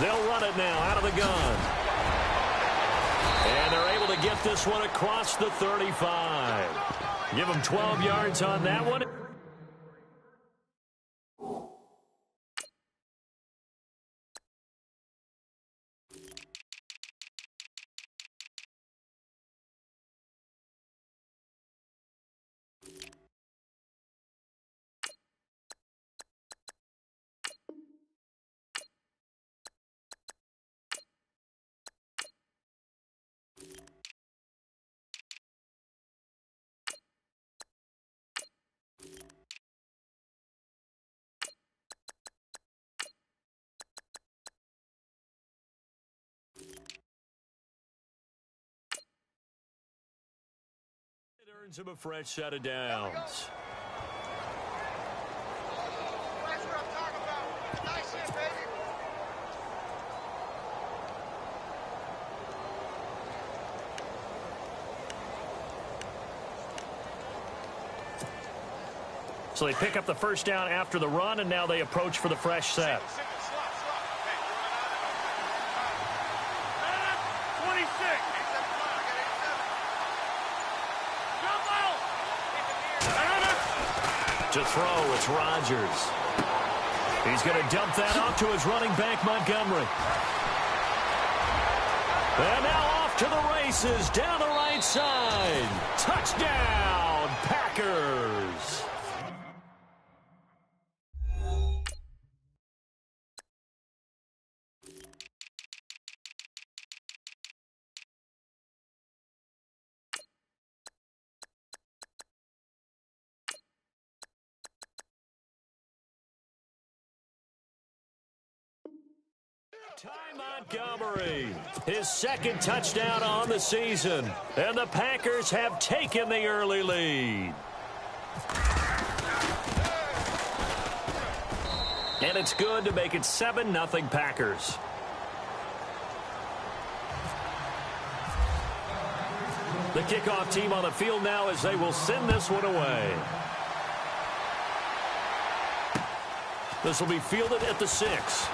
They'll run it now out of the gun. And they're able to get this one across the 35. Give them 12 yards on that one. Earns him a fresh set of downs. So they pick up the first down after the run, and now they approach for the fresh set. To throw, it's Rodgers. He's going to dump that off to his running back, Montgomery. And now off to the races, down the right side. Touchdown, Packers. Ty Montgomery, his second touchdown on the season, and the Packers have taken the early lead. And it's good to make it 7-0 Packers. The kickoff team on the field now as they will send this one away. This will be fielded at the 6.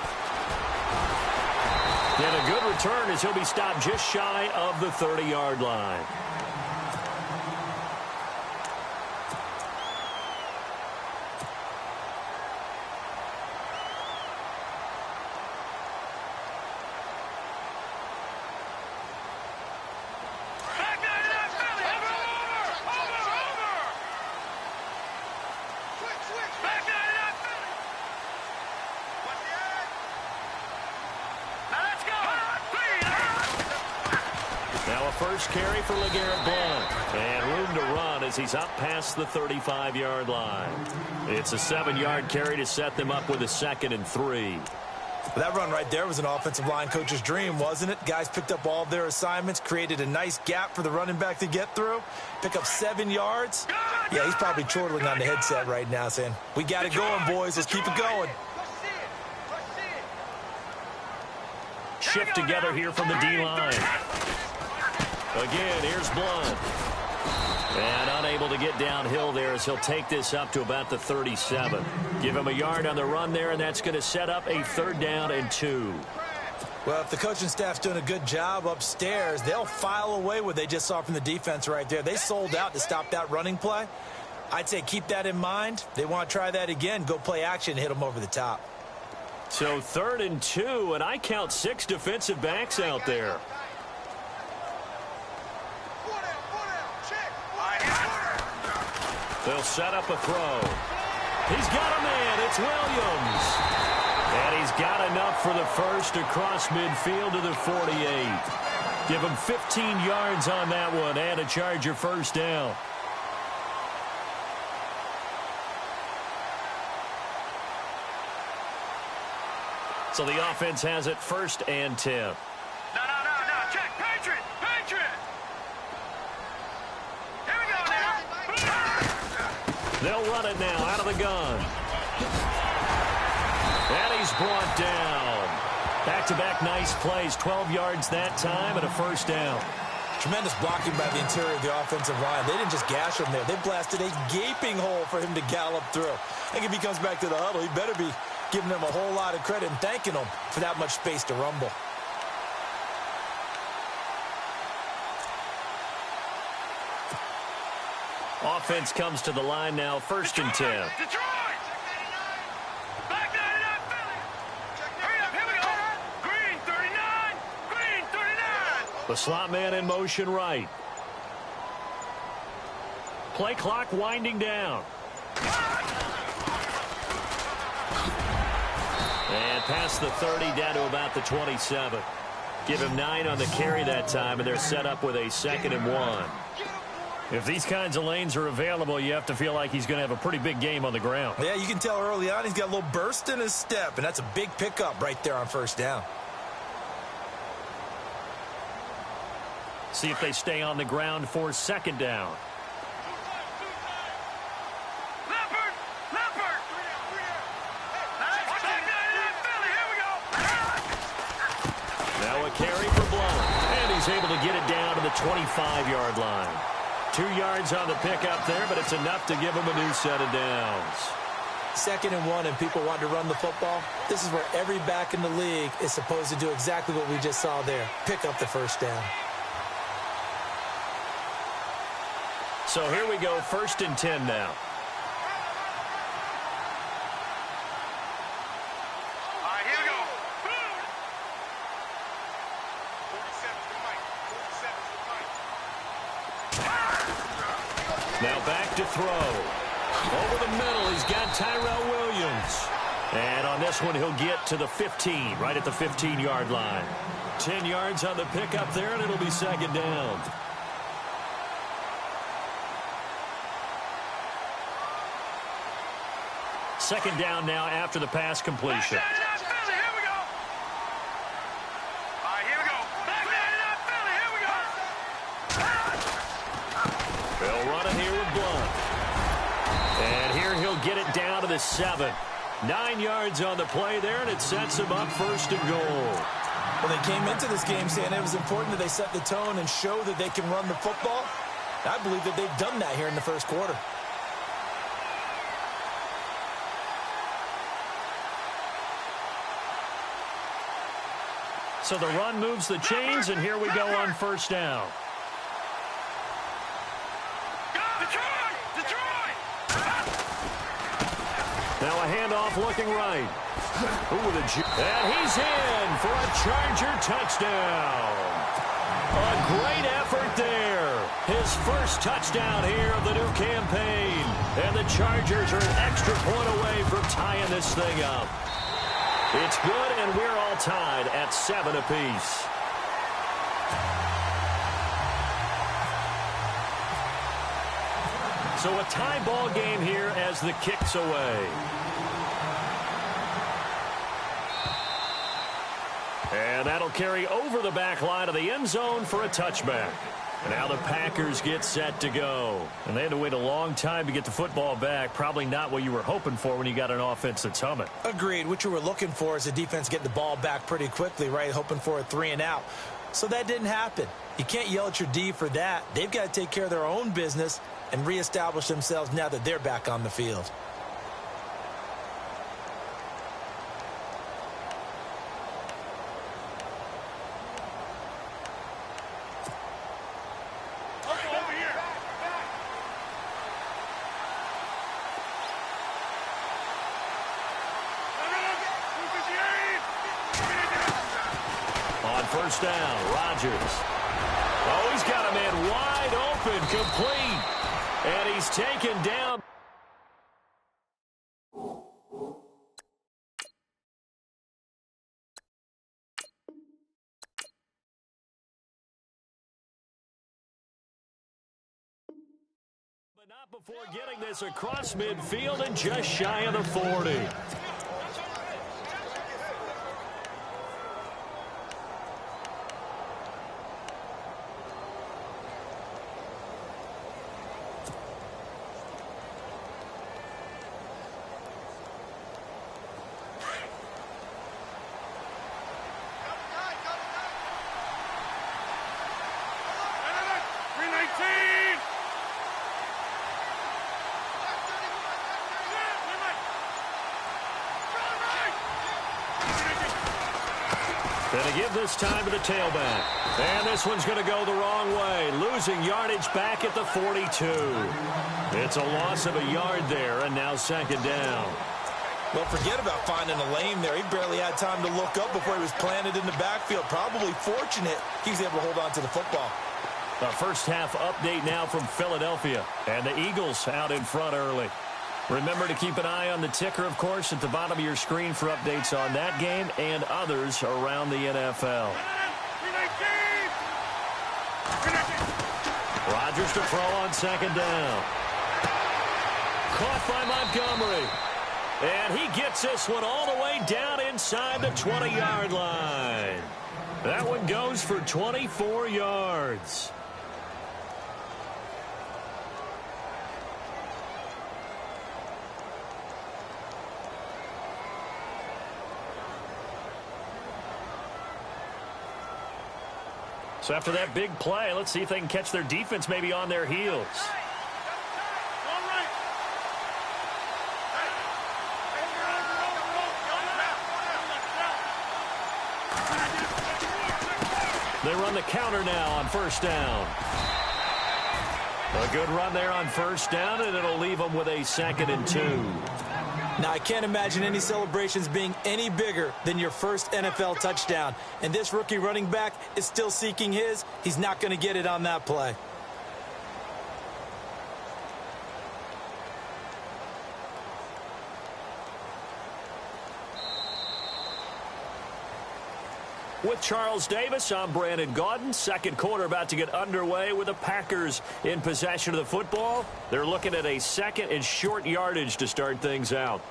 And a good return as he'll be stopped just shy of the 30-yard line. First carry for LeGarrette Blount. And room to run as he's up past the 35-yard line. It's a 7-yard carry to set them up with a 2nd and 3. That run right there was an offensive line coach's dream, wasn't it? Guys picked up all of their assignments, created a nice gap for the running back to get through, pick up 7 yards. Yeah, he's probably chortling on the headset right now saying, we got it going, boys. Let's keep it going. Shift together here from the D-line. Again, here's Blount. And unable to get downhill there as he'll take this up to about the 37. Give him a yard on the run there, and that's going to set up a 3rd down and 2. Well, if the coaching staff's doing a good job upstairs, they'll file away what they just saw from the defense right there. They sold out to stop that running play. I'd say keep that in mind. They want to try that again, go play action, hit them over the top. So 3rd and 2, and I count 6 defensive backs out there. They'll set up a throw. He's got a man. It's Williams. And he's got enough for the first across midfield to the 48. Give him 15 yards on that one and a Charger first down. So the offense has it 1st and 10. No. Check. Patriot. Here we go now. They'll run it now out of the gun. And he's brought down. Back-to-back nice plays. 12 yards that time and a first down. Tremendous blocking by the interior of the offensive line. They didn't just gash him there. They blasted a gaping hole for him to gallop through. I think if he comes back to the huddle, he better be giving them a whole lot of credit and thanking them for that much space to rumble. Offense comes to the line now, 1st and 10. Detroit! Back 99, Philly! Hurry up, here we go! Green 39! Green 39! The slot man in motion right. Play clock winding down. And past the 30, down to about the 27. Give him 9 on the carry that time, and they're set up with a 2nd and 1. If these kinds of lanes are available, you have to feel like he's going to have a pretty big game on the ground. Yeah, you can tell early on he's got a little burst in his step, and that's a big pickup right there on 1st down. See if they stay on the ground for 2nd down. Leopard! Leopard! Back 99, Philly, here we go! Now a carry for Blount. And he's able to get it down to the 25-yard line. 2 yards on the pickup there, but it's enough to give him a new set of downs. 2nd and 1, and people want to run the football. This is where every back in the league is supposed to do exactly what we just saw there. Pick up the 1st down. So here we go, 1st and 10 now. All right, here we go. Now back to throw. Over the middle, he's got Tyrell Williams. And on this one, he'll get to the 15, right at the 15-yard line. 10 yards on the pickup there, and it'll be 2nd down. Second down now after the pass completion. Back 99, Philly, here we go. All right, here we go. Back 99, Philly, here we go. They'll run it here with Blount. And here he'll get it down to the 7. 9 yards on the play there, and it sets him up 1st and goal. Well, they came into this game saying it was important that they set the tone and show that they can run the football. I believe that they've done that here in the 1st quarter. So the run moves the chains, and here we go on 1st down. Detroit! Detroit! Now a handoff looking right. Ooh, and he's in for a Charger touchdown. A great effort there. His 1st touchdown here of the new campaign. And the Chargers are an extra point away from tying this thing up. It's good, and we're all tied at 7 apiece. So a tie ball game here as the kick's away. And that'll carry over the back line of the end zone for a touchback. And now the Packers get set to go. And they had to wait a long time to get the football back. Probably not what you were hoping for when you got an offense that's humming. Agreed. What you were looking for is the defense getting the ball back pretty quickly, right? Hoping for a 3 and out. So that didn't happen. You can't yell at your D for that. They've got to take care of their own business and reestablish themselves now that they're back on the field. On 1st down, Rodgers. Oh, he's got a man wide open, complete. And he's taken down. But not before getting this across midfield and just shy of the 40. Gonna give this time to the tailback. And this one's going to go the wrong way. Losing yardage back at the 42. It's a loss of a yard there, and now second down. Well, forget about finding a lane there. He barely had time to look up before he was planted in the backfield. Probably fortunate he was able to hold on to the football. A first half update now from Philadelphia. And the Eagles out in front early. Remember to keep an eye on the ticker, of course, at the bottom of your screen for updates on that game and others around the NFL. Rodgers to throw on second down. Caught by Montgomery. And he gets this one all the way down inside the 20-yard line. That one goes for 24 yards. So after that big play, let's see if they can catch their defense maybe on their heels. They run the counter now on first down. A good run there on first down, and it'll leave them with a 2nd and 2. Now, I can't imagine any celebrations being any bigger than your first NFL touchdown. And this rookie running back is still seeking his. He's not going to get it on that play. With Charles Davis, I'm Brandon Gaudin. Second quarter about to get underway with the Packers in possession of the football. They're looking at a 2nd and short yardage to start things out.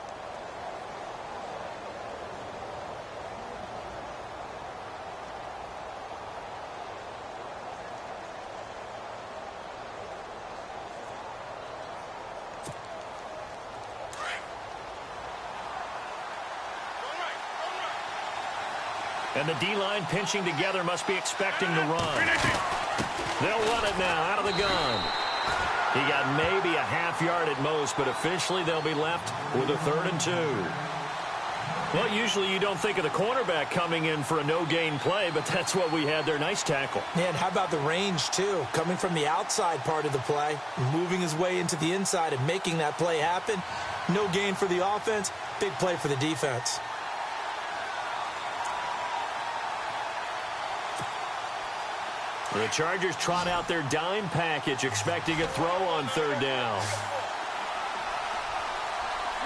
And the D-line pinching together must be expecting to run. They'll run it now out of the gun. He got maybe a half yard at most, but officially they'll be left with a 3rd and 2. Well, usually you don't think of the cornerback coming in for a no-gain play, but that's what we had there. Nice tackle. And how about the range, too? Coming from the outside part of the play, moving his way into the inside and making that play happen. No gain for the offense, big play for the defense. The Chargers trot out their dime package, expecting a throw on 3rd down.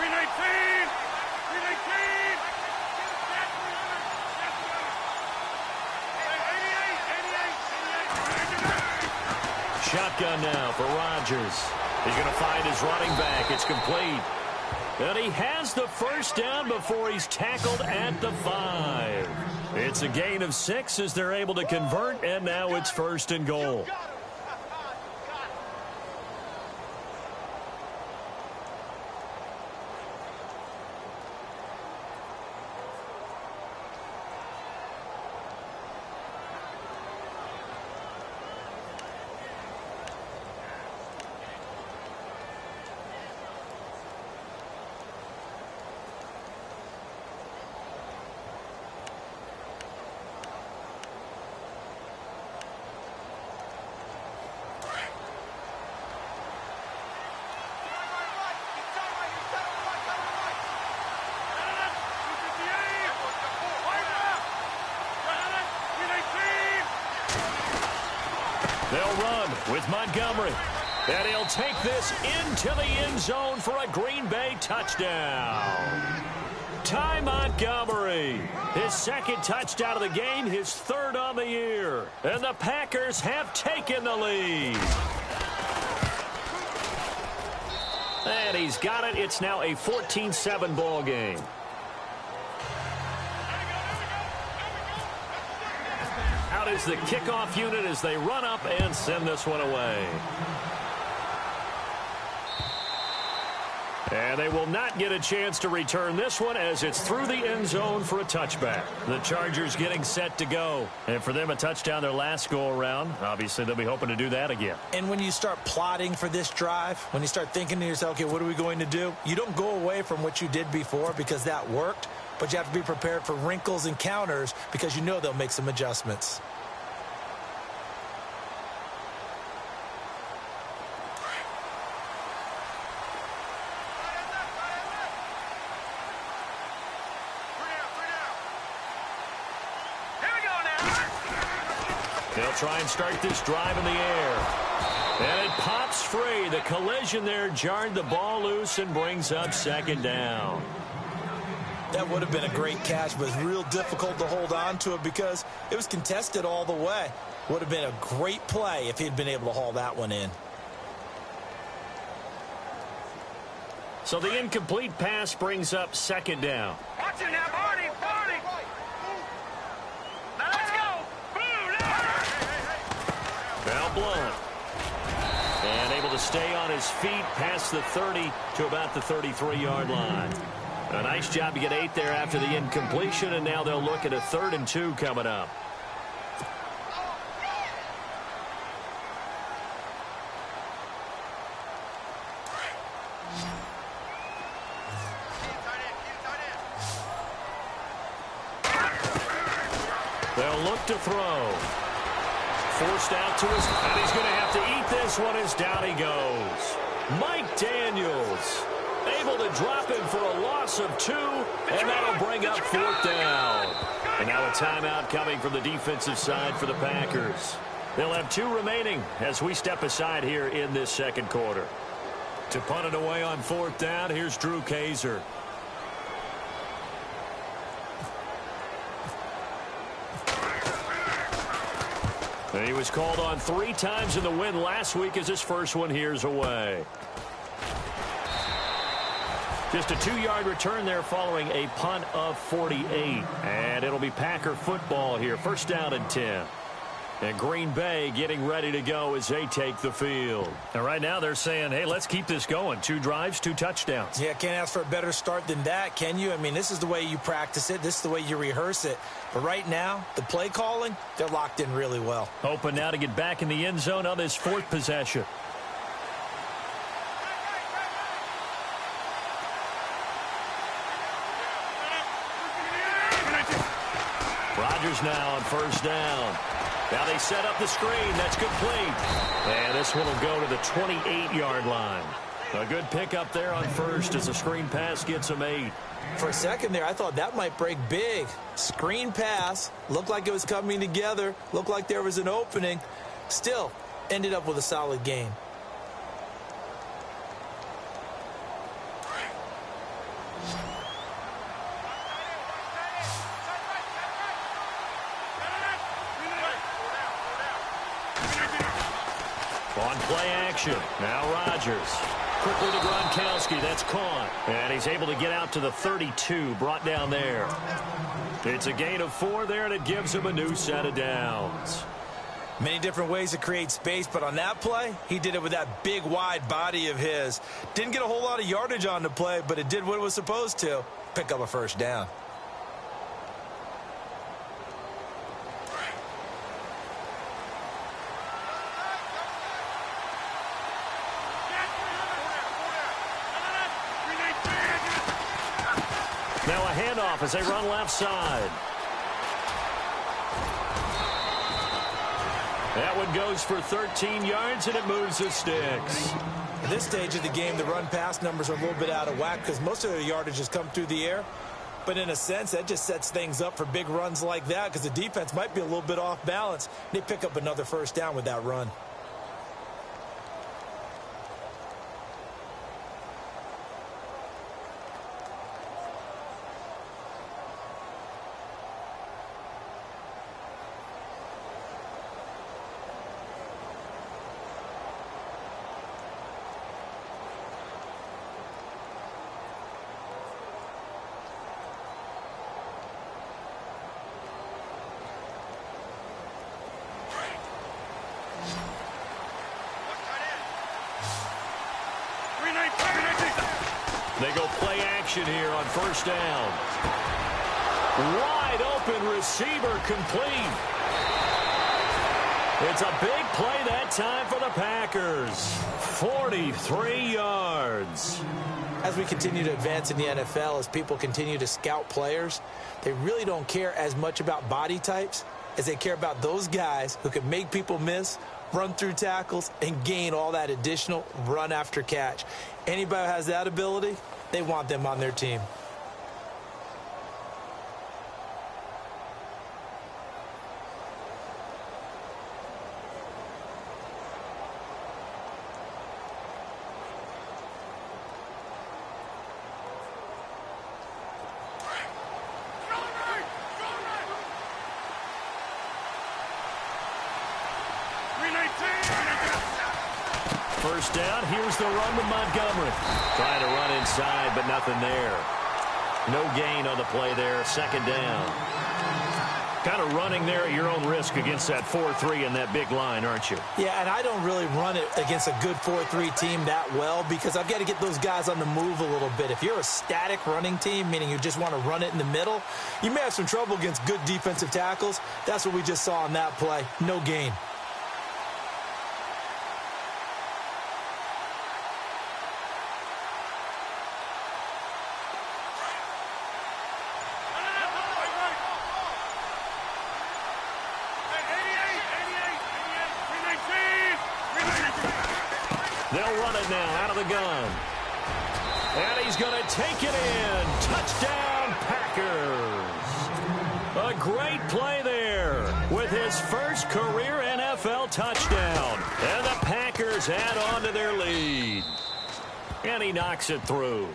319! 319! Shotgun now for Rodgers. He's going to find his running back. It's complete. And he has the first down before he's tackled at the 5. It's a gain of 6 as they're able to convert, and now it's 1st and goal. They'll run with Montgomery. And he'll take this into the end zone for a Green Bay touchdown. Ty Montgomery, his 2nd touchdown of the game, his 3rd on the year. And the Packers have taken the lead. And he's got it. It's now a 14-7 ball game. Out is the kickoff unit as they run up and send this one away. And they will not get a chance to return this one as it's through the end zone for a touchback. The Chargers getting set to go. And for them, a touchdown their last go-around. Obviously, they'll be hoping to do that again. And when you start plotting for this drive, when you start thinking to yourself, okay, what are we going to do? You don't go away from what you did before because that worked, but you have to be prepared for wrinkles and counters because you know they'll make some adjustments. They'll try and start this drive in the air. And it pops free. The collision there jarred the ball loose and brings up second down. That would have been a great catch, but it's real difficult to hold on to it because it was contested all the way. Would have been a great play if he'd been able to haul that one in. So the incomplete pass brings up second down. Watch it now, Barney, Barney. Now let's go. Now Blunt. And able to stay on his feet past the 30 to about the 33-yard line. A nice job to get 8 there after the incompletion, and now they'll look at a 3rd and 2 coming up. They'll look to throw. Forced out to his, and he's going to have to eat this one as down he goes. Mike Daniels able to drop him for a loss of 2, and that'll bring up 4th down. And now a timeout coming from the defensive side for the Packers. They'll have 2 remaining as we step aside here in this second quarter. To punt it away on 4th down, here's Drew Kaiser. And he was called on 3 times in the win last week as his first one here's away. Just a 2-yard return there following a punt of 48. And it'll be Packer football here. First down and 10. And Green Bay getting ready to go as they take the field. And right now they're saying, hey, let's keep this going. 2 drives, 2 touchdowns. Yeah, can't ask for a better start than that, can you? I mean, this is the way you practice it. This is the way you rehearse it. But right now, the play calling, they're locked in really well. Hoping now to get back in the end zone on this 4th possession. Rodgers now on first down. Now they set up the screen. That's complete. And this one will go to the 28-yard line. A good pickup there on first as the screen pass gets him 8. For a second there, I thought that might break big. Screen pass. Looked like it was coming together. Looked like there was an opening. Still, ended up with a solid game. On play action. Now Rodgers. Quickly to Gronkowski. That's caught. And he's able to get out to the 32. Brought down there. It's a gain of 4 there, and it gives him a new set of downs. Many different ways to create space, but on that play, he did it with that big, wide body of his. Didn't get a whole lot of yardage on the play, but it did what it was supposed to. Pick up a first down. Now a handoff as they run left side. That one goes for 13 yards, and it moves the sticks. At this stage of the game, the run-pass numbers are a little bit out of whack because most of their yardage has come through the air. But in a sense, that just sets things up for big runs like that because the defense might be a little bit off balance. They pick up another first down with that run. They go play action here on first down. Wide open receiver complete. It's a big play that time for the Packers. 43 yards. As we continue to advance in the NFL, as people continue to scout players, they really don't care as much about body types as they care about those guys who can make people miss, run through tackles, and gain all that additional run after catch. Anybody who has that ability, they want them on their team. First down, here's the run with Montgomery. Trying to run inside, but nothing there. No gain on the play there, second down. Kind of running there at your own risk against that 4-3 and that big line, aren't you? Yeah, and I don't really run it against a good 4-3 team that well because I've got to get those guys on the move a little bit. If you're a static running team, meaning you just want to run it in the middle, you may have some trouble against good defensive tackles. That's what we just saw on that play. No gain. They'll run it now out of the gun. And he's going to take it in. Touchdown, Packers. A great play there with his first career NFL touchdown. And the Packers add on to their lead. And he knocks it through.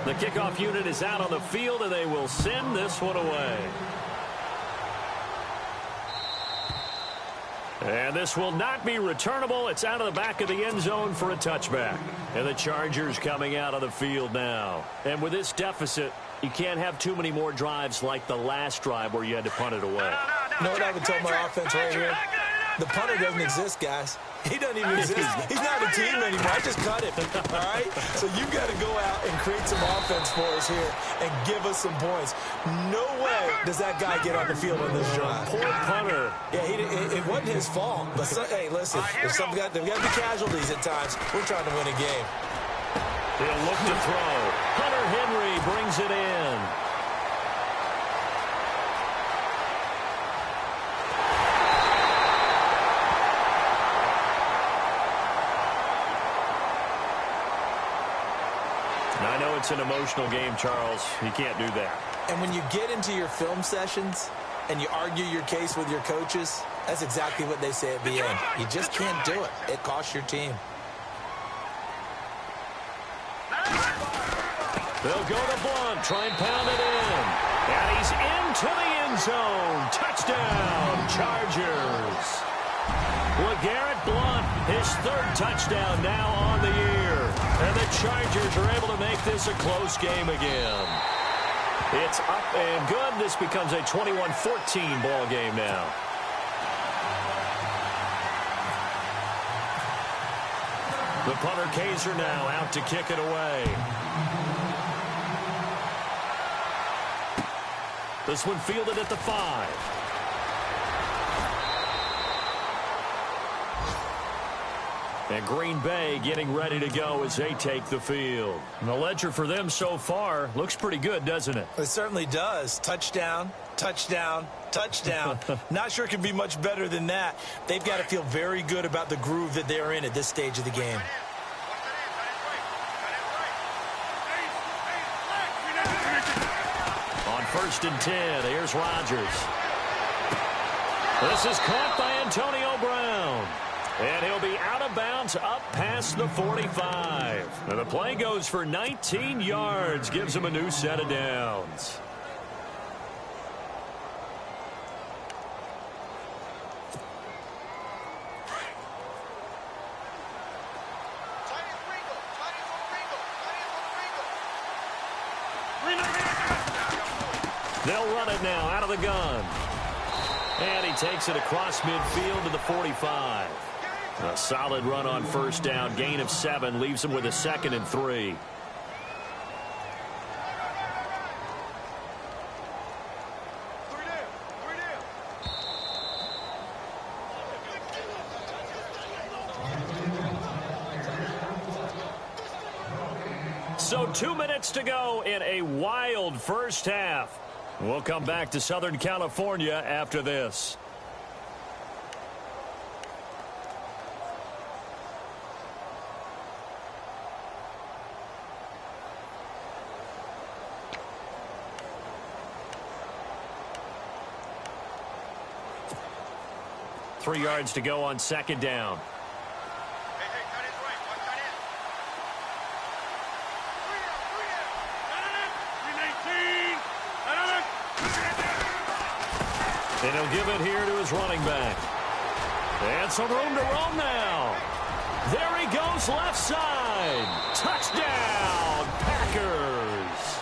The kickoff unit is out on the field, and they will send this one away. And this will not be returnable. It's out of the back of the end zone for a touchback. And the Chargers coming out on the field now. And with this deficit, you can't have too many more drives like the last drive where you had to punt it away. You know what I would tell my offense right here? The punter doesn't exist, guys. He doesn't even exist. He's not a team anymore. I just cut him, all right? So you've got to go out and create some offense for us here and give us some points. No way does that guy get on the field on this drive. Poor punter. Yeah, it wasn't his fault. But, hey, listen, there's got to be casualties at times. We're trying to win a game. He'll look to throw. Hunter Henry brings it in. I know it's an emotional game, Charles. You can't do that. And when you get into your film sessions and you argue your case with your coaches, that's exactly what they say at the end. You just can't do it. It costs your team. They'll go to Blunt, try and pound it in. And he's into the end zone. Touchdown, Chargers. LeGarrette Blunt, his third touchdown now on the year. And the Chargers are able to make this a close game again. It's up and good. This becomes a 21-14 ball game now. The punter Kaiser now out to kick it away. This one fielded at the 5. And Green Bay getting ready to go as they take the field. And the ledger for them so far looks pretty good, doesn't it? It certainly does. Touchdown, touchdown, touchdown. Not sure it can be much better than that. They've got to feel very good about the groove that they're in at this stage of the game. On 1st and 10, here's Rodgers. This is caught by Antonio Brown. And he'll be out of bounds up past the 45. And the play goes for 19 yards, gives him a new set of downs. They'll run it now out of the gun. And he takes it across midfield to the 45. A solid run on first down. Gain of 7 leaves him with a 2nd and 3. So 2 minutes to go in a wild first half. We'll come back to Southern California after this. Three yards to go on second down. And he'll give it here to his running back. And some room to roam now. There he goes left side. Touchdown, Packers.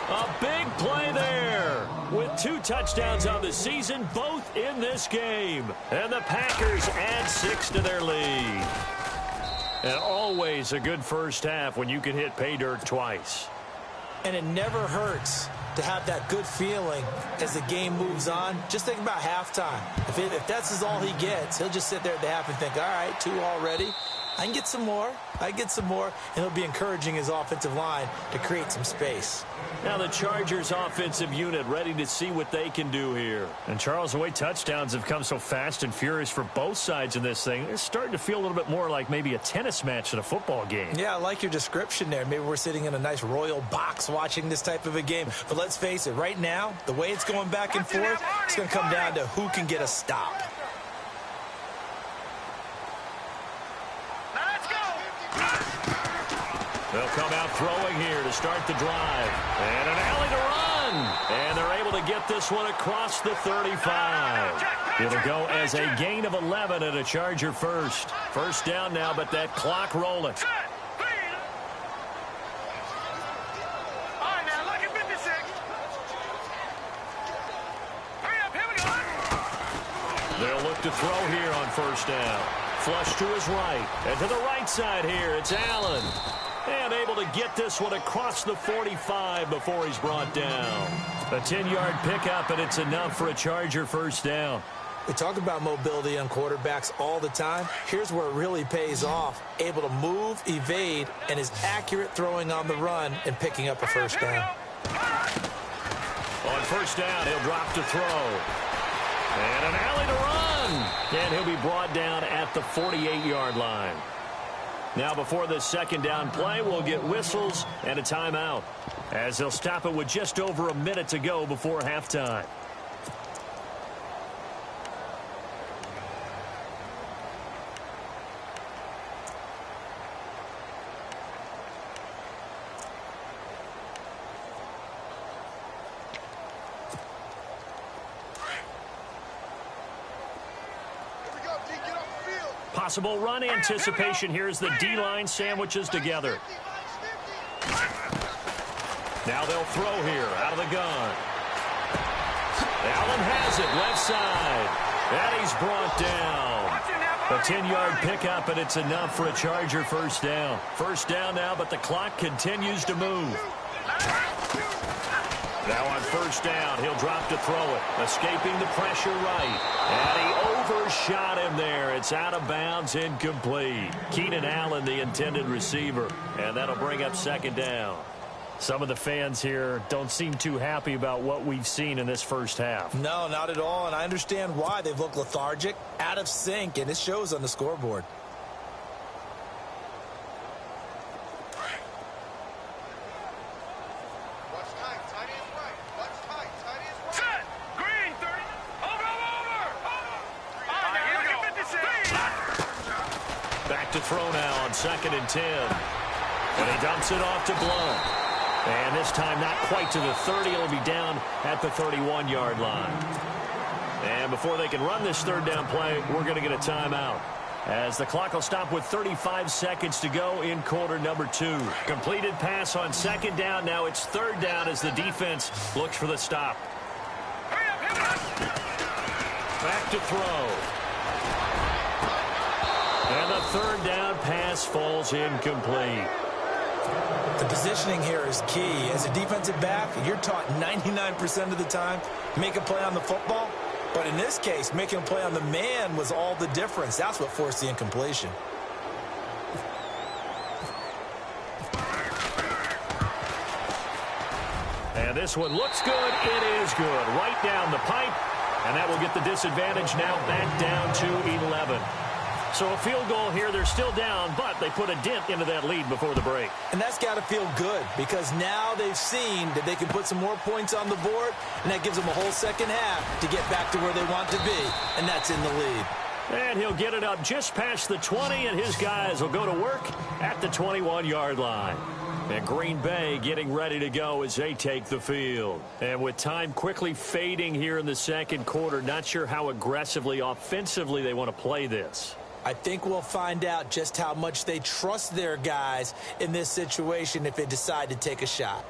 A big play there. With 2 touchdowns on the season, both in this game. And the Packers add 6 to their lead. And always a good first half when you can hit pay dirt twice. And it never hurts to have that good feeling as the game moves on. Just think about halftime. If that's all he gets, he'll just sit there at the half and think, all right, 2 already. I can get some more. And he'll be encouraging his offensive line to create some space. Now the Chargers offensive unit ready to see what they can do here. And Charles, the way touchdowns have come so fast and furious for both sides in this thing, it's starting to feel a little bit more like maybe a tennis match in a football game. Yeah, I like your description there. Maybe we're sitting in a nice royal box watching this type of a game. But let's face it, right now, the way it's going back and forth, it's going to come down to who can get a stop. They'll come out throwing here to start the drive. And an alley to run. And they're able to get this one across the 35. It'll go as a gain of 11 and a Charger first. First down now, but that clock rolling. They'll look to throw here on first down. Flush to his right. And to the right side here, it's Allen. And able to get this one across the 45 before he's brought down. A 10-yard pickup, and it's enough for a Charger first down. We talk about mobility on quarterbacks all the time. Here's where it really pays off. Able to move, evade, and is accurate throwing on the run and picking up a first down. On first down, he'll drop to throw. And an alley to run. And he'll be brought down at the 48-yard line. Now before this second down play, we'll get whistles and a timeout, as they'll stop it with just over a minute to go before halftime. Possible run anticipation. Here's the D-line sandwiches together. Now they'll throw here out of the gun. Allen has it left side. And he's brought down. A 10-yard pickup, and it's enough for a Charger first down. First down now, but the clock continues to move. Now on first down, he'll drop to throw it. Escaping the pressure right. And he overshot him there. It's out of bounds, incomplete. Keenan Allen, the intended receiver. And that'll bring up second down. Some of the fans here don't seem too happy about what we've seen in this first half. No, not at all. And I understand why. They've looked lethargic, out of sync, and it shows on the scoreboard. To throw now on 2nd and 10. And he dumps it off to Blount. And this time not quite to the 30. It'll be down at the 31-yard line. And before they can run this third down play, we're going to get a timeout, as the clock will stop with 35 seconds to go in quarter number 2. Completed pass on second down. Now it's third down as the defense looks for the stop. Back to throw. third down pass falls incomplete. The positioning here is key. As a defensive back, you're taught 99% of the time, make a play on the football. But in this case, making a play on the man was all the difference. That's what forced the incompletion. And this one looks good. It is good. Right down the pipe. And that will get the disadvantage now back down to 11. So a field goal here. They're still down, but they put a dent into that lead before the break. And that's got to feel good because now they've seen that they can put some more points on the board, and that gives them a whole second half to get back to where they want to be, and that's in the lead. And he'll get it up just past the 20, and his guys will go to work at the 21-yard line. And Green Bay getting ready to go as they take the field. And with time quickly fading here in the second quarter, not sure how aggressively, offensively they want to play this. I think we'll find out just how much they trust their guys in this situation if they decide to take a shot.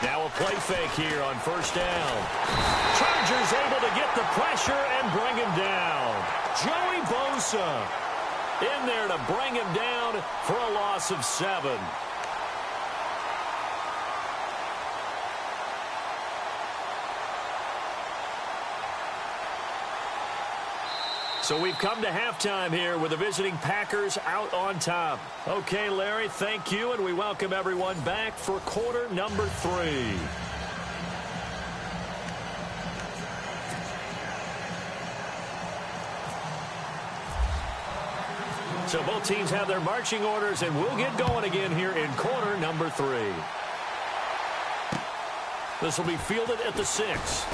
Now a play fake here on first down. Chargers able to get the pressure and bring him down. Joey Bosa in there to bring him down for a loss of 7. So we've come to halftime here with the visiting Packers out on top. Okay, Larry, thank you, and we welcome everyone back for quarter number 3. So both teams have their marching orders, and we'll get going again here in quarter number 3. This will be fielded at the 6.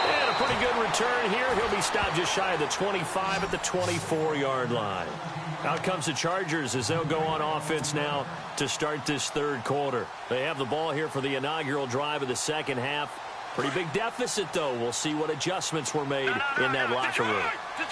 And a pretty good return here. He'll be stopped just shy of the 25 at the 24-yard line. Out comes the Chargers as they'll go on offense now to start this third quarter. They have the ball here for the inaugural drive of the second half. Pretty big deficit, though. We'll see what adjustments were made in that locker room.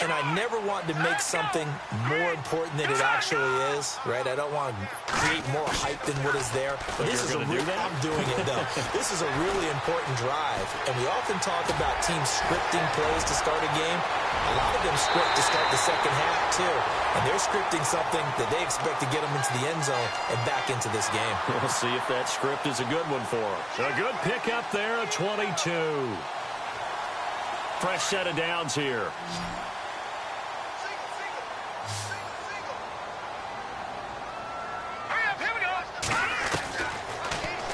And I never want to make something more important than it actually is, right? I don't want to create more hype than what is there. But this is I'm doing it, though. This is a really important drive. And we often talk about teams scripting plays to start a game. A lot of them script to start the second half, too. And they're scripting something that they expect to get them into the end zone and back into this game. We'll see if that script is a good one for them. A good pickup there, a 22. Fresh set of downs here.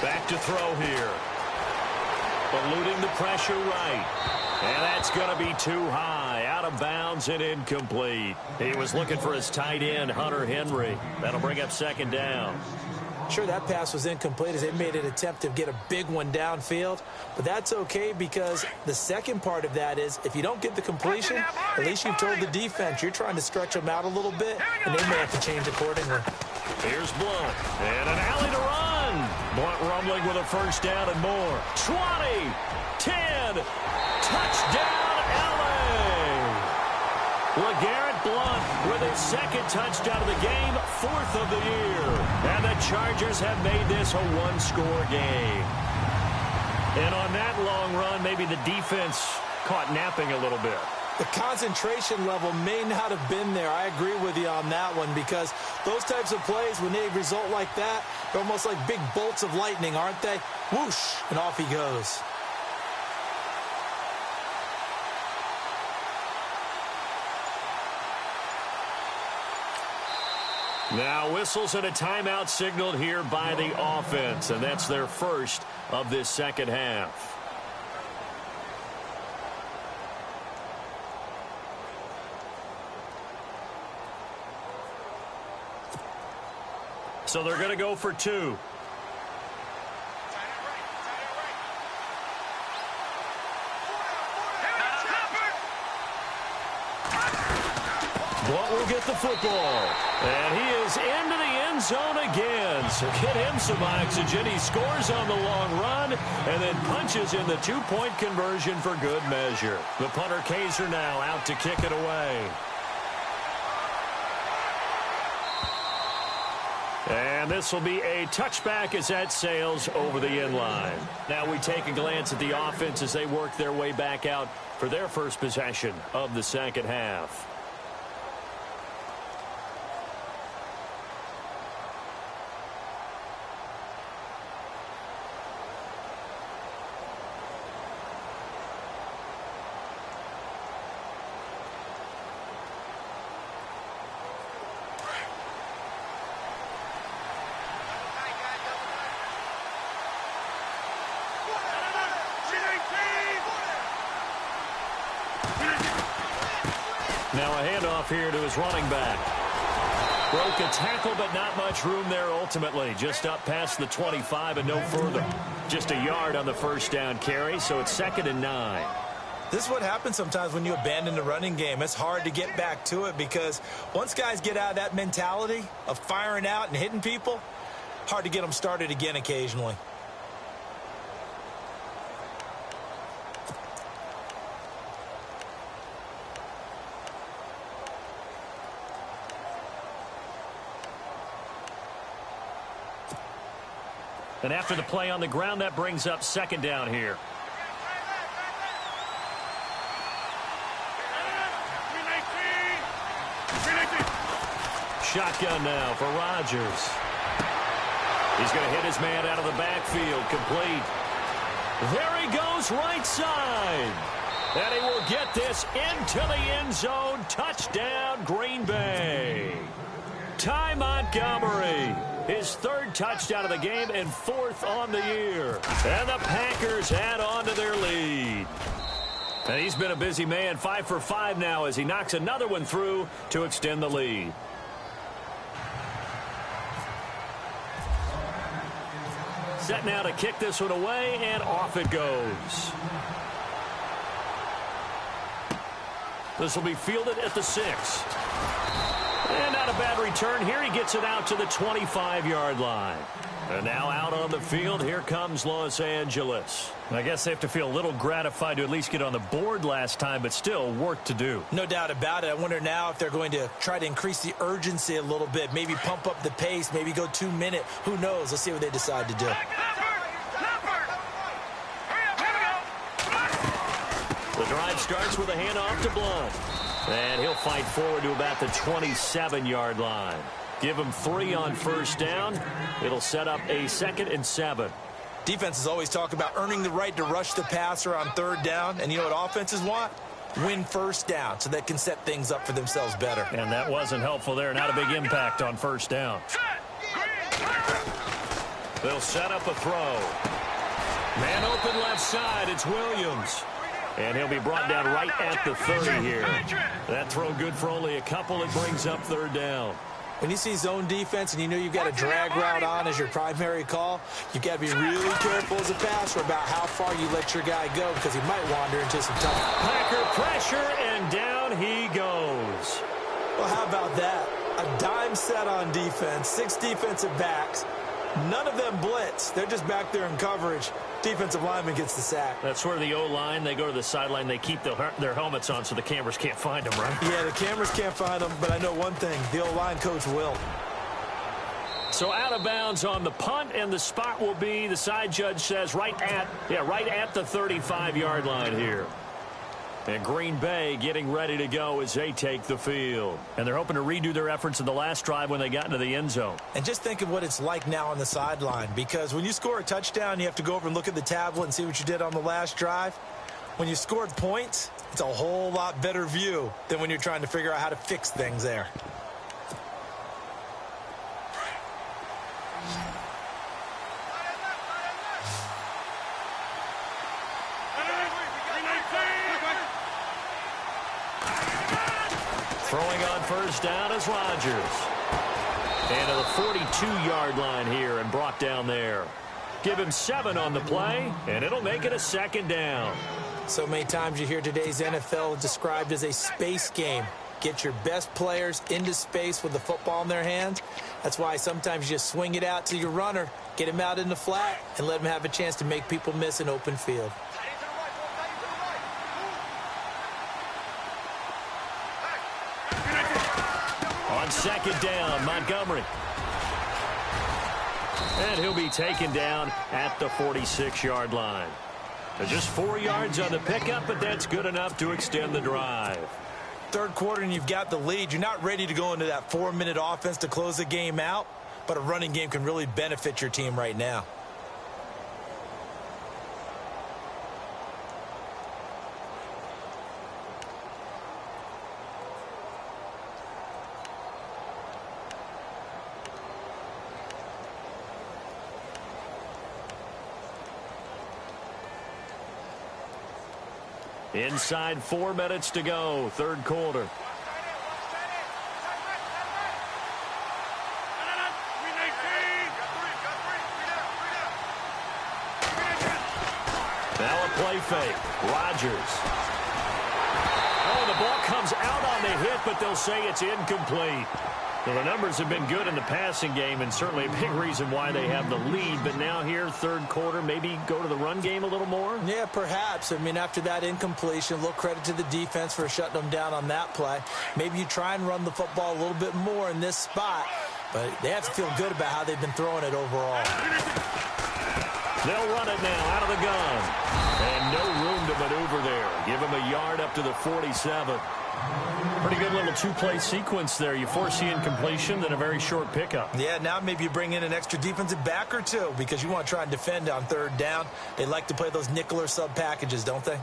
Back to throw here. Eluding the pressure right. And that's going to be too high. Out of bounds and incomplete. He was looking for his tight end, Hunter Henry. That'll bring up second down. Sure, that pass was incomplete as they made an attempt to get a big one downfield. But that's okay because the second part of that is if you don't get the completion, at least you've told the defense you're trying to stretch them out a little bit, and they may have to change accordingly. Here's Blunt. And an alley to run. Blunt rumbling with a first down and more. 20, 10, touchdown, L.A. LeGarrette Blunt with his second touchdown of the game, 4th of the year. And the Chargers have made this a one-score game. And on that long run, maybe the defense caught napping a little bit. The concentration level may not have been there. I agree with you on that one because those types of plays, when they result like that, they're almost like big bolts of lightning, aren't they? Whoosh, and off he goes. Now whistles and a timeout signaled here by the offense, and that's their first of this second half. So they're going to go for 2. Blunt will get with the football. And he is into the end zone again. So get him some oxygen. He scores on the long run and then punches in the two-point conversion for good measure. The punter Kaiser now out to kick it away. And this will be a touchback as that sails over the end line. Now we take a glance at the offense as they work their way back out for their first possession of the second half. Now a handoff here to his running back. Broke a tackle, but not much room there ultimately. Just up past the 25 and no further. Just a yard on the first down carry, so it's 2nd and 9. This is what happens sometimes when you abandon the running game. It's hard to get back to it because once guys get out of that mentality of firing out and hitting people, hard to get them started again occasionally. And after the play on the ground, that brings up 2nd down here. Shotgun now for Rodgers. He's going to hit his man out of the backfield. Complete. There he goes, right side. And he will get this into the end zone. Touchdown, Green Bay. Ty Montgomery. His 3rd touchdown of the game and 4th on the year. And the Packers add on to their lead. And he's been a busy man, 5 for 5 now as he knocks another one through to extend the lead. Set now to kick this one away, and off it goes. This will be fielded at the 6. And not a bad return here. He gets it out to the 25-yard line. And now out on the field, here comes Los Angeles. I guess they have to feel a little gratified to at least get on the board last time, but still work to do. No doubt about it. I wonder now if they're going to try to increase the urgency a little bit, maybe pump up the pace, maybe go 2 minute. Who knows? Let's see what they decide to do. The drive starts with a handoff to Blunt. And he'll fight forward to about the 27-yard line. Give him 3 on first down. It'll set up a 2nd and 7. Defenses always talk about earning the right to rush the passer on 3rd down. And you know what offenses want? Win first down so they can set things up for themselves better. And that wasn't helpful there. Not a big impact on first down. They'll set up a throw. Man open left side. It's Williams. And he'll be brought down right at the 30 here. That throw good for only a couple. It brings up 3rd down. When you see zone defense and you know you've got a drag route on as your primary call, you've got to be really careful as a passer about how far you let your guy go because he might wander into some tough. Packer pressure, and down he goes. Well, how about that? A dime set on defense, 6 defensive backs. None of them blitz. They're just back there in coverage. Defensive lineman gets the sack. That's where the O-line, they go to the sideline, they keep their helmets on so the cameras can't find them, right? Yeah, the cameras can't find them, but I know one thing. The O-line coach will. So out of bounds on the punt, and the spot will be, the side judge says, right at the 35-yard line here. And Green Bay getting ready to go as they take the field. And they're hoping to redo their efforts in the last drive when they got into the end zone. And just think of what it's like now on the sideline, because when you score a touchdown, you have to go over and look at the tablet and see what you did on the last drive. When you scored points, it's a whole lot better view than when you're trying to figure out how to fix things there. Throwing on first down is Rodgers. And to the 42-yard line here and brought down there. Give him 7 on the play, and it'll make it a 2nd down. So many times you hear today's NFL described as a space game. get your best players into space with the football in their hands. That's why sometimes you just swing it out to your runner, get him out in the flat, and let him have a chance to make people miss an open field. On second down, Montgomery. And he'll be taken down at the 46-yard line. Just 4 yards on the pickup, but that's good enough to extend the drive. Third quarter and you've got the lead. You're not ready to go into that 4-minute offense to close the game out, but a running game can really benefit your team right now. Inside 4 minutes to go, third quarter. Now a play fake. Rodgers. Oh, the ball comes out on the hit, but they'll say it's incomplete. Well, the numbers have been good in the passing game, and certainly a big reason why they have the lead. But now here, third quarter, maybe go to the run game a little more? Yeah, perhaps. I mean, after that incompletion, a little credit to the defense for shutting them down on that play. Maybe you try and run the football a little bit more in this spot, but they have to feel good about how they've been throwing it overall. They'll run it now out of the gun. And no room to maneuver there. Give him a yard up to the 47. Pretty good little two-play sequence there. You force the incompletion, then a very short pickup. Yeah, now maybe you bring in an extra defensive back or two because you want to try and defend on third down. They like to play those nickel or sub packages, don't they?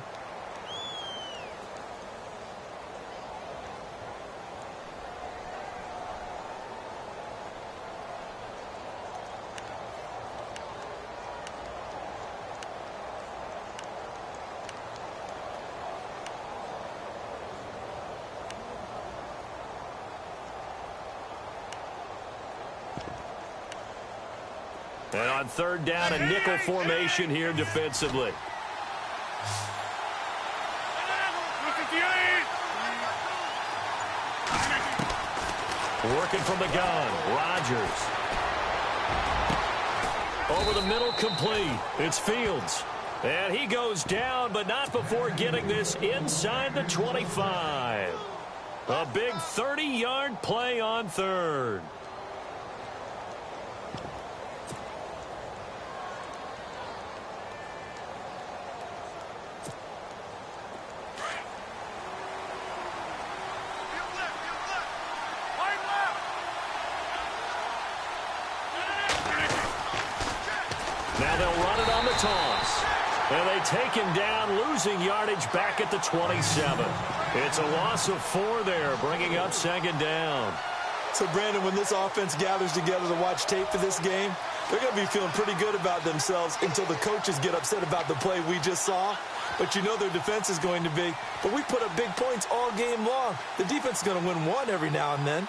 And on third down, a nickel formation here defensively. Working from the gun, Rodgers. Over the middle, complete. It's Fields. And he goes down, but not before getting this inside the 25. A big 30-yard play on third. Now they'll run it on the toss. And they take him down, losing yardage back at the 27. It's a loss of 4 there, bringing up second down. So, Brandon, when this offense gathers together to watch tape for this game, they're going to be feeling pretty good about themselves until the coaches get upset about the play we just saw. But you know their defense is going to be. But we put up big points all game long. The defense is going to win one every now and then.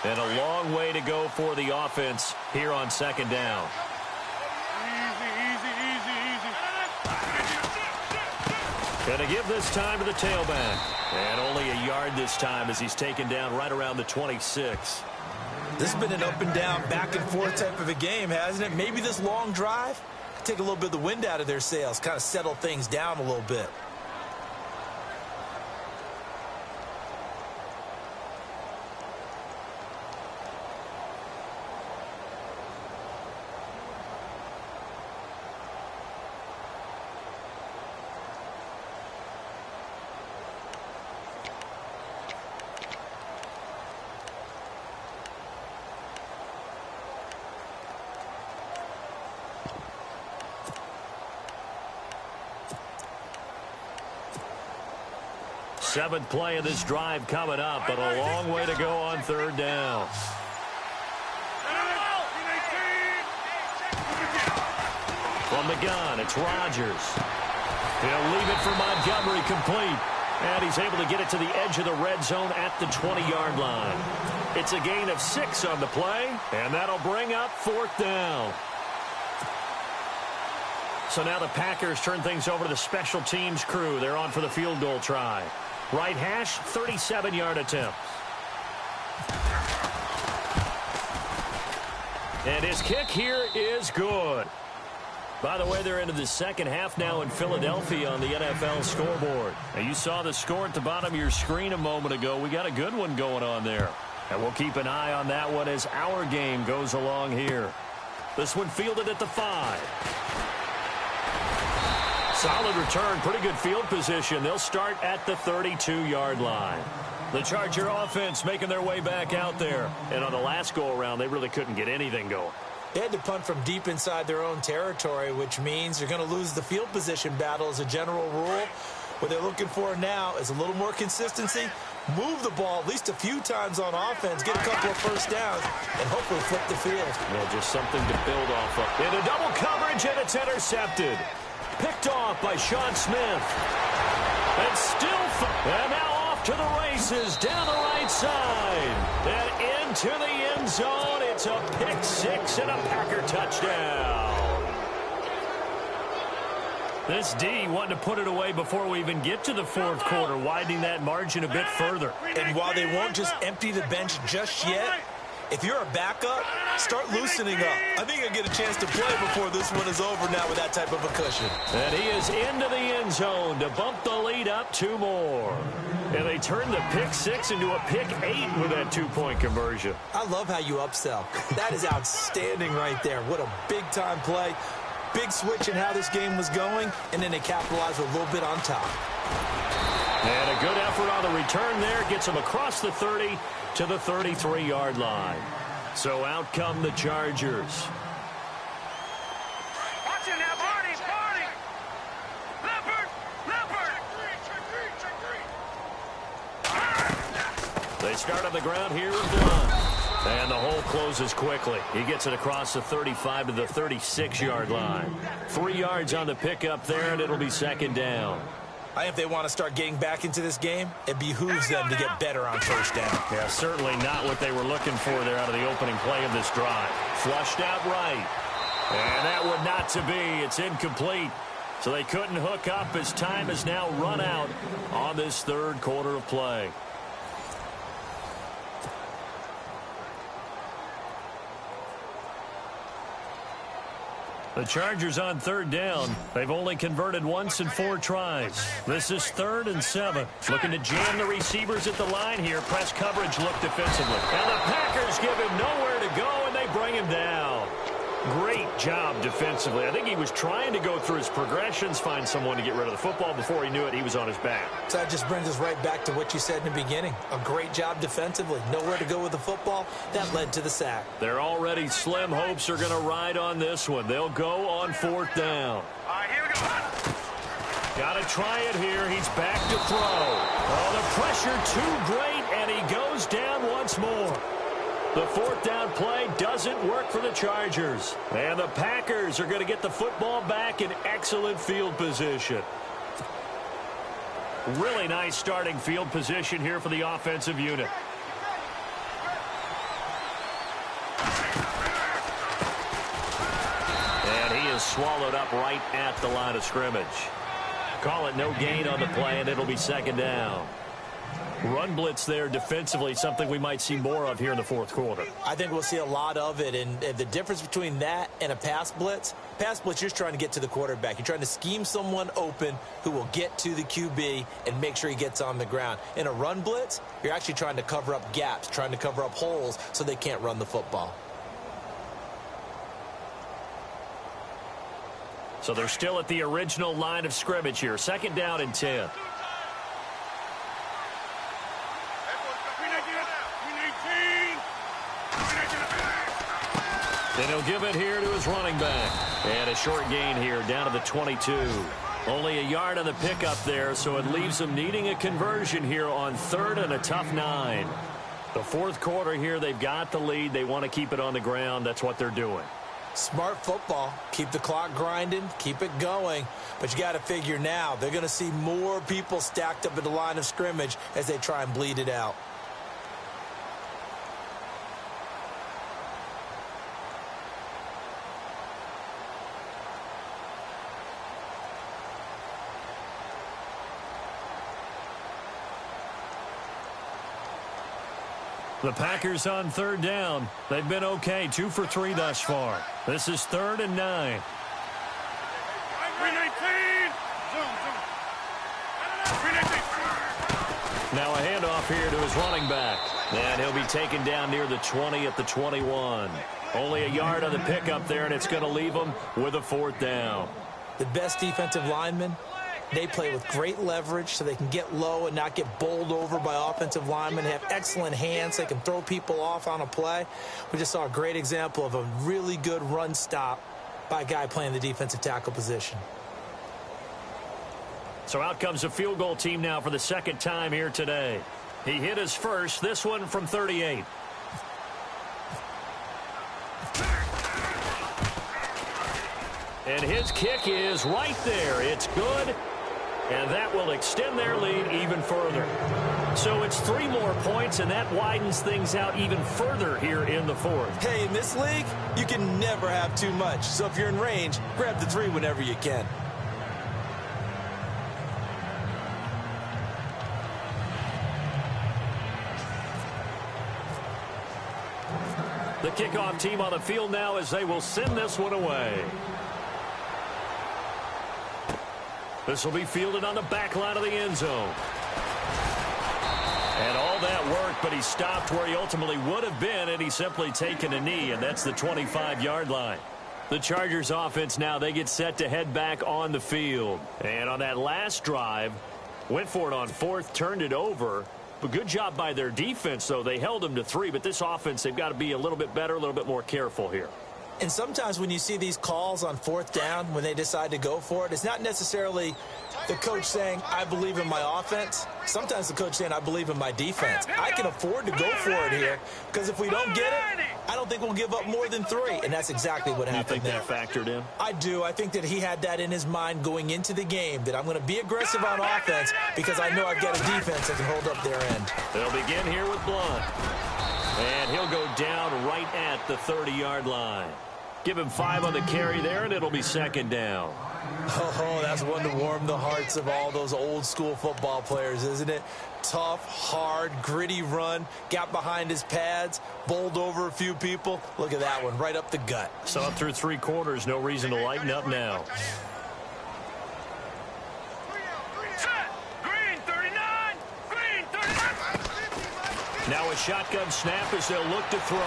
And a long way to go for the offense here on second down. Going to give this time to the tailback. And only a yard this time as he's taken down right around the 26. This has been an up and down, back and forth type of a game, hasn't it? Maybe this long drive could take a little bit of the wind out of their sails, kind of settle things down a little bit. Seventh play of this drive coming up, but a long way to go on third down. From the gun, it's Rodgers. He'll leave it for Montgomery complete. And he's able to get it to the edge of the red zone at the 20-yard line. It's a gain of 6 on the play, and that'll bring up fourth down. So now the Packers turn things over to the special teams crew. They're on for the field goal try. Right hash, 37-yard attempt. And his kick here is good. By the way, they're into the second half now in Philadelphia on the NFL scoreboard. Now, you saw the score at the bottom of your screen a moment ago. We got a good one going on there. And we'll keep an eye on that one as our game goes along here. This one fielded at the 5. Solid return, pretty good field position. They'll start at the 32-yard line. The Charger offense making their way back out there. And on the last go-around, they really couldn't get anything going. They had to punt from deep inside their own territory, which means you're going to lose the field position battle as a general rule. What they're looking for now is a little more consistency, move the ball at least a few times on offense, get a couple of first downs, and hopefully flip the field. Well, just something to build off of. Into double coverage, and it's intercepted. Picked off by Sean Smith. And still, and now off to the races, down the right side. And into the end zone. It's a pick six and a Packer touchdown. This D wanting to put it away before we even get to the fourth quarter, widening that margin a bit further. And while they won't just empty the bench just yet, if you're a backup, start loosening up. I think you'll get a chance to play before this one is over now with that type of a cushion. And he is into the end zone to bump the lead up 2 more. And they turn the pick six into a pick 8 with that 2-point conversion. I love how you upsell. That is outstanding right there. What a big-time play. Big switch in how this game was going, and then they capitalized with a little bit on top. And a good effort on the return there. Gets him across the 30 to the 33-yard line. So out come the Chargers. Watch it now, Barney, Barney. Leopard, Leopard. They start on the ground here with Blunt. And the hole closes quickly. He gets it across the 35 to the 36-yard line. 3 yards on the pickup there, and it'll be second down. I think if they want to start getting back into this game, it behooves them to get better on first down. Yeah, certainly not what they were looking for there out of the opening play of this drive. Flushed out right. And that would not to be. It's incomplete. So they couldn't hook up as time has now run out on this third quarter of play. The Chargers on third down. They've only converted once in 4 tries. This is 3rd and 7. Looking to jam the receivers at the line here. Press coverage look defensively. And the Packers give him nowhere to go, and they bring him down. Great job defensively. I think he was trying to go through his progressions, find someone to get rid of the football. Before he knew it, he was on his back. So that just brings us right back to what you said in the beginning. A great job defensively. Nowhere to go with the football. That led to the sack. Their already slim hopes are going to ride on this one. They'll go on 4th down. All right, here we go. Got to try it here. He's back to throw. Oh, the pressure too great, and he goes down once more. The 4th down play doesn't work for the Chargers. And the Packers are going to get the football back in excellent field position. Really nice starting field position here for the offensive unit. And he is swallowed up right at the line of scrimmage. Call it no gain on the play, and it'll be second down. Run blitz there defensively, something we might see more of here in the fourth quarter. I think we'll see a lot of it, and the difference between that and a pass blitz, you're just trying to get to the quarterback. You're trying to scheme someone open who will get to the QB and make sure he gets on the ground. In a run blitz, you're actually trying to cover up gaps, trying to cover up holes so they can't run the football. So they're still at the original line of scrimmage here. Second down and 10. And he'll give it here to his running back. And a short gain here down to the 22. Only a yard on the pickup there, so it leaves them needing a conversion here on 3rd and a tough 9. The fourth quarter here, they've got the lead. They want to keep it on the ground. That's what they're doing. Smart football. Keep the clock grinding. Keep it going. But you got to figure now, they're going to see more people stacked up at the line of scrimmage as they try and bleed it out. The Packers on third down. They've been okay, 2 for 3 thus far. This is 3rd and 9. 319. Now a handoff here to his running back. And he'll be taken down near the 20 at the 21. Only a yard on the pickup there, and it's going to leave him with a 4th down. The best defensive linemen, they play with great leverage so they can get low and not get bowled over by offensive linemen. They have excellent hands. They can throw people off on a play. We just saw a great example of a really good run stop by a guy playing the defensive tackle position. So out comes the field goal team now for the 2nd time here today. He hit his first, this one from 38. And his kick is right there. It's good. And that will extend their lead even further. So it's 3 more points, and that widens things out even further here in the 4th. Hey, in this league, you can never have too much. So if you're in range, grab the 3 whenever you can. The kickoff team on the field now as they will send this one away. This will be fielded on the back line of the end zone. And all that work, but he stopped where he ultimately would have been, and he's simply taken a knee, and that's the 25-yard line. The Chargers offense now, they get set to head back on the field. And on that last drive, went for it on 4th, turned it over. But good job by their defense, though. They held them to 3, but this offense, they've got to be a little bit better, a little bit more careful here. And sometimes when you see these calls on 4th down, when they decide to go for it, it's not necessarily the coach saying, I believe in my offense. Sometimes the coach saying, I believe in my defense. I can afford to go for it here because if we don't get it, I don't think we'll give up more than 3. And that's exactly what happened there. You think that factored in? I do. I think that he had that in his mind going into the game, that I'm going to be aggressive on offense because I know I've got a defense that can hold up their end. They'll begin here with Blunt. And he'll go down right at the 30-yard line. Give him 5 on the carry there, and it'll be 2nd down. Oh, that's one to warm the hearts of all those old-school football players, isn't it? Tough, hard, gritty run, got behind his pads, bowled over a few people. Look at that one, right up the gut. Saw it through 3 quarters, no reason to lighten up now. Now a shotgun snap as they'll look to throw.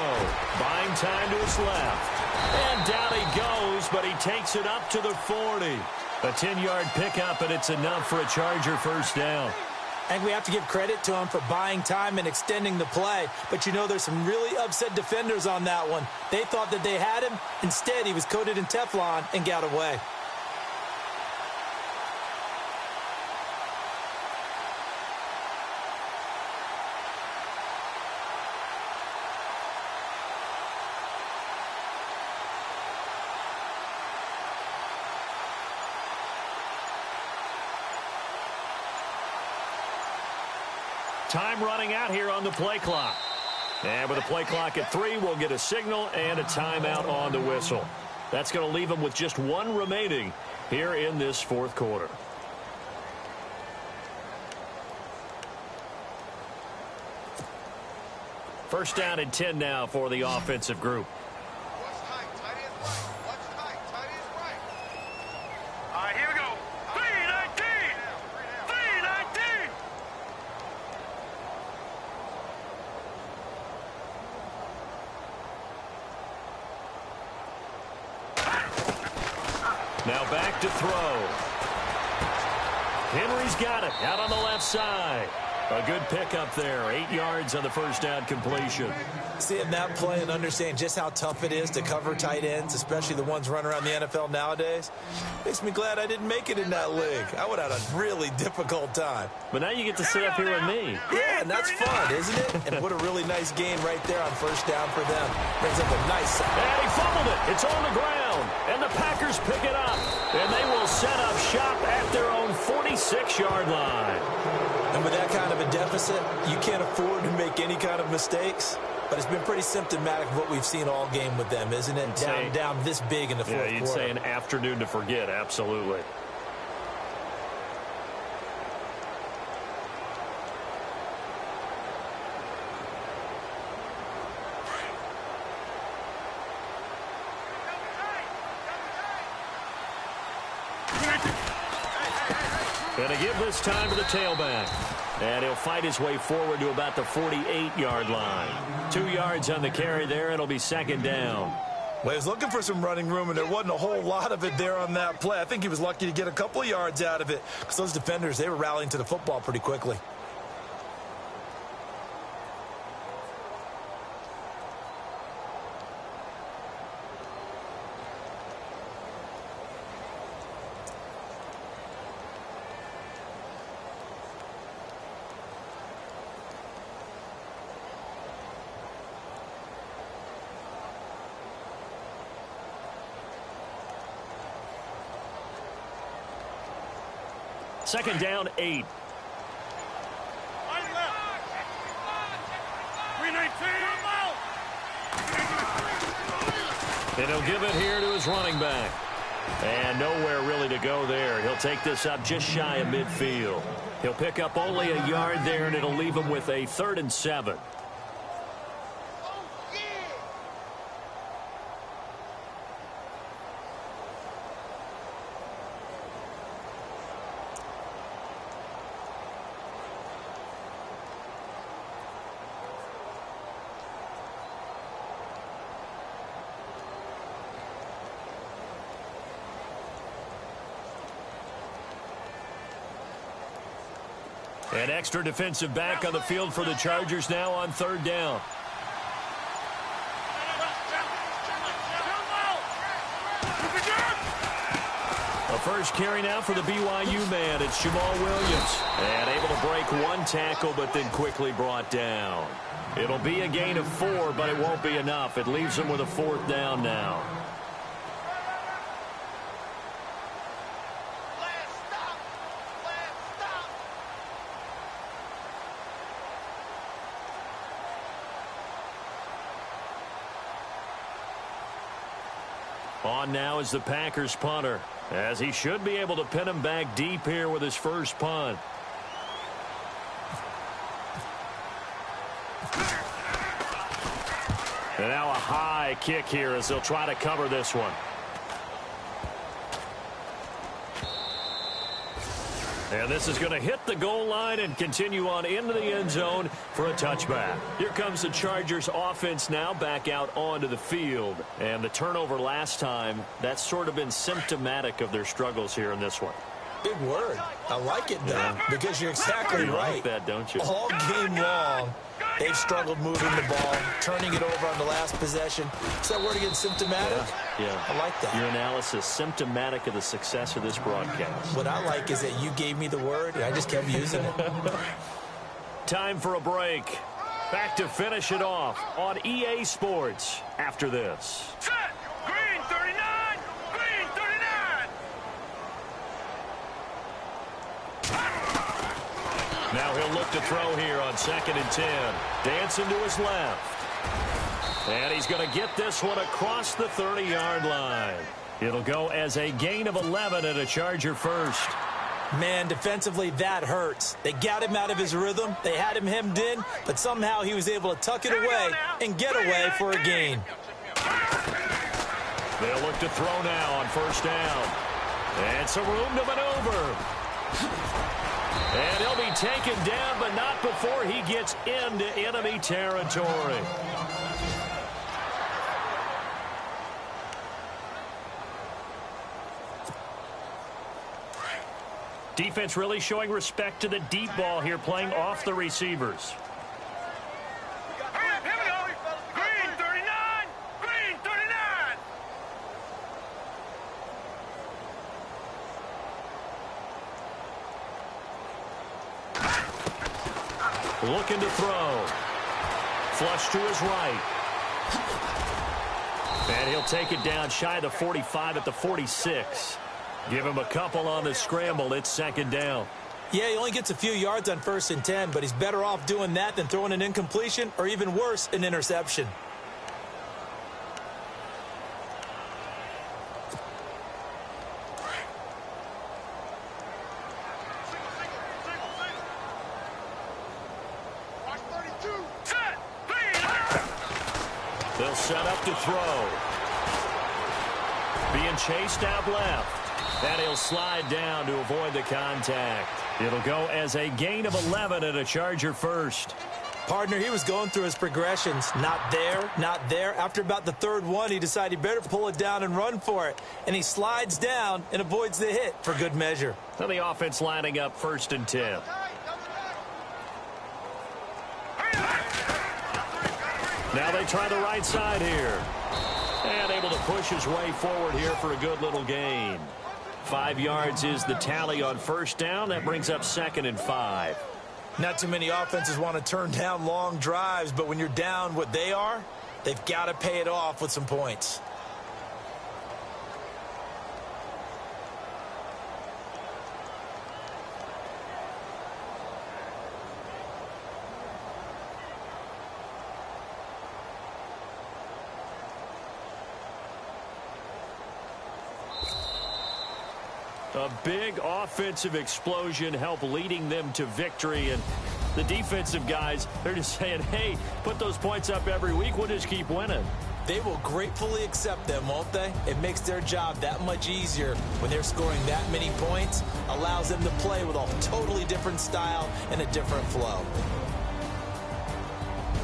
Buying time to his left. And down he goes, but he takes it up to the 40. A 10-yard pickup, and it's enough for a Charger 1st down. I think we have to give credit to him for buying time and extending the play. But, you know, there's some really upset defenders on that one. They thought that they had him. Instead, he was coated in Teflon and got away. Time running out here on the play clock. And with the play clock at 3, we'll get a signal and a timeout on the whistle. That's going to leave them with just 1 remaining here in this 4th quarter. First down and 10 now for the offensive group. Here we go. 319. 319. Now back to throw. Henry's got it out on the left side. A good pickup there. 8 yards on the first down completion. Seeing that play and understanding just how tough it is to cover tight ends, especially the ones running around the NFL nowadays, makes me glad I didn't make it in that league. I would have had a really difficult time. But now you get to sit up here with me. Yeah, and that's fun, isn't it? And what a really nice gain right there on first down for them. Brings up a nice sack. And he fumbled it. It's on the ground. And the Packers pick it up. And they will set up shop at their own 46-yard line. And with that kind of a deficit, you can't afford to make any kind of mistakes. But it's been pretty symptomatic of what we've seen all game with them, isn't it? Down this big in the fourth quarter. Yeah, you'd say an afternoon to forget, absolutely. Going to give this time to the tailback. And he'll fight his way forward to about the 48-yard line. 2 yards on the carry there. It'll be second down. Well, he was looking for some running room, and there wasn't a whole lot of it there on that play. I think he was lucky to get a couple of yards out of it because those defenders, they were rallying to the football pretty quickly. Second down, 8. And he'll give it here to his running back. And nowhere really to go there. He'll take this up just shy of midfield. He'll pick up only a yard there, and it'll leave him with a 3rd and 7. An extra defensive back on the field for the Chargers now on 3rd down. A first carry now for the BYU man. It's Jamal Williams. And able to break 1 tackle, but then quickly brought down. It'll be a gain of 4, but it won't be enough. It leaves him with a 4th down now. On now is the Packers punter, as he should be able to pin him back deep here with his first punt. And now a high kick here as they'll try to cover this one. And this is going to hit the goal line and continue on into the end zone for a touchback. Here comes the Chargers offense now back out onto the field. And the turnover last time, that's sort of been symptomatic of their struggles here in this one. Big word. I like it, though, because you're exactly you right. like that, don't you? All game long, they've struggled moving the ball, turning it over on the last possession. Is that word again, symptomatic? Yeah. I like that. Your analysis, symptomatic of the success of this broadcast. What I like is that you gave me the word, and I just kept using it. Time for a break. Back to finish it off on EA Sports after this. Set. Green 39. Green 39. Now he'll look to throw here on 2nd and 10. Dancing to his left. And he's going to get this one across the 30-yard line. It'll go as a gain of 11 and a Charger first. Man, defensively, that hurts. They got him out of his rhythm. They had him hemmed in, but somehow he was able to tuck it away and get away for a gain. They'll look to throw now on 1st down. And some room to maneuver. And he'll be taken down, but not before he gets into enemy territory. Defense really showing respect to the deep ball here, playing off the receivers. Hurry up, here we go. Green 39. Green 39. Looking to throw. Flush to his right. And he'll take it down shy of the 45 at the 46. Give him a couple on the scramble. It's 2nd down. Yeah, he only gets a few yards on 1st and 10, but he's better off doing that than throwing an incompletion or even worse, an interception. Set. They'll set up to throw. Being chased out left. And he'll slide down to avoid the contact. It'll go as a gain of 11 and a Charger first. Partner, he was going through his progressions. Not there, not there. After about the third one, he decided he better pull it down and run for it. And he slides down and avoids the hit for good measure. Now the offense lining up 1st and 10. Now they try the right side here. And able to push his way forward here for a good little gain. 5 yards is the tally on 1st down. That brings up 2nd and 5. Not too many offenses want to turn down long drives, but when you're down what they are, they've got to pay it off with some points. A big offensive explosion helped leading them to victory. And the defensive guys, they're just saying, hey, put those points up every week. We'll just keep winning. They will gratefully accept them, won't they? It makes their job that much easier when they're scoring that many points. Allows them to play with a totally different style and a different flow.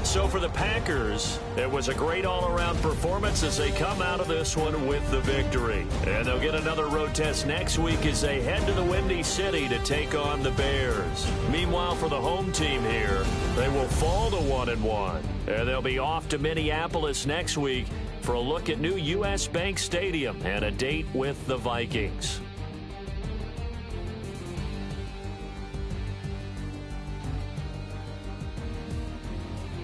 So for the Packers, it was a great all-around performance as they come out of this one with the victory. And they'll get another road test next week as they head to the Windy City to take on the Bears. Meanwhile, for the home team here, they will fall to 1-1. And they'll be off to Minneapolis next week for a look at new U.S. Bank Stadium and a date with the Vikings.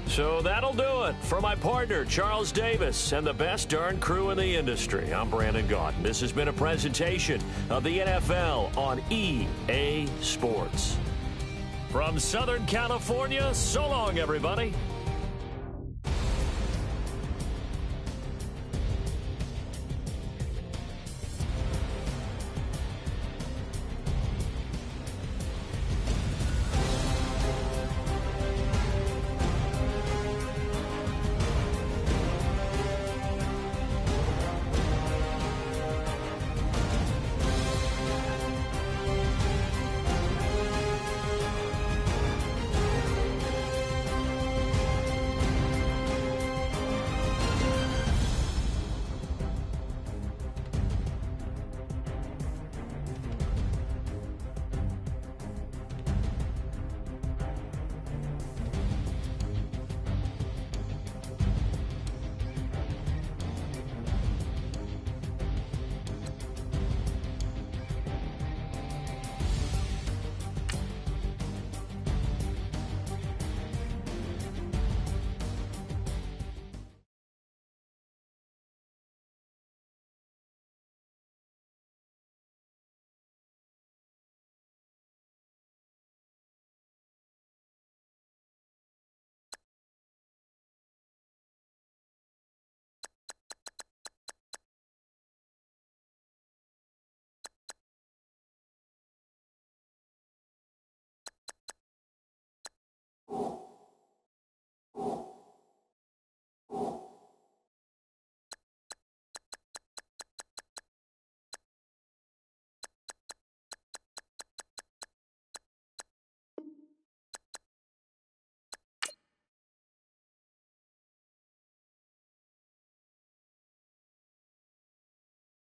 So that'll do it. For my partner, Charles Davis, and the best darn crew in the industry, I'm Brandon Gaudin. This has been a presentation of the NFL on EA Sports. From Southern California, so long, everybody.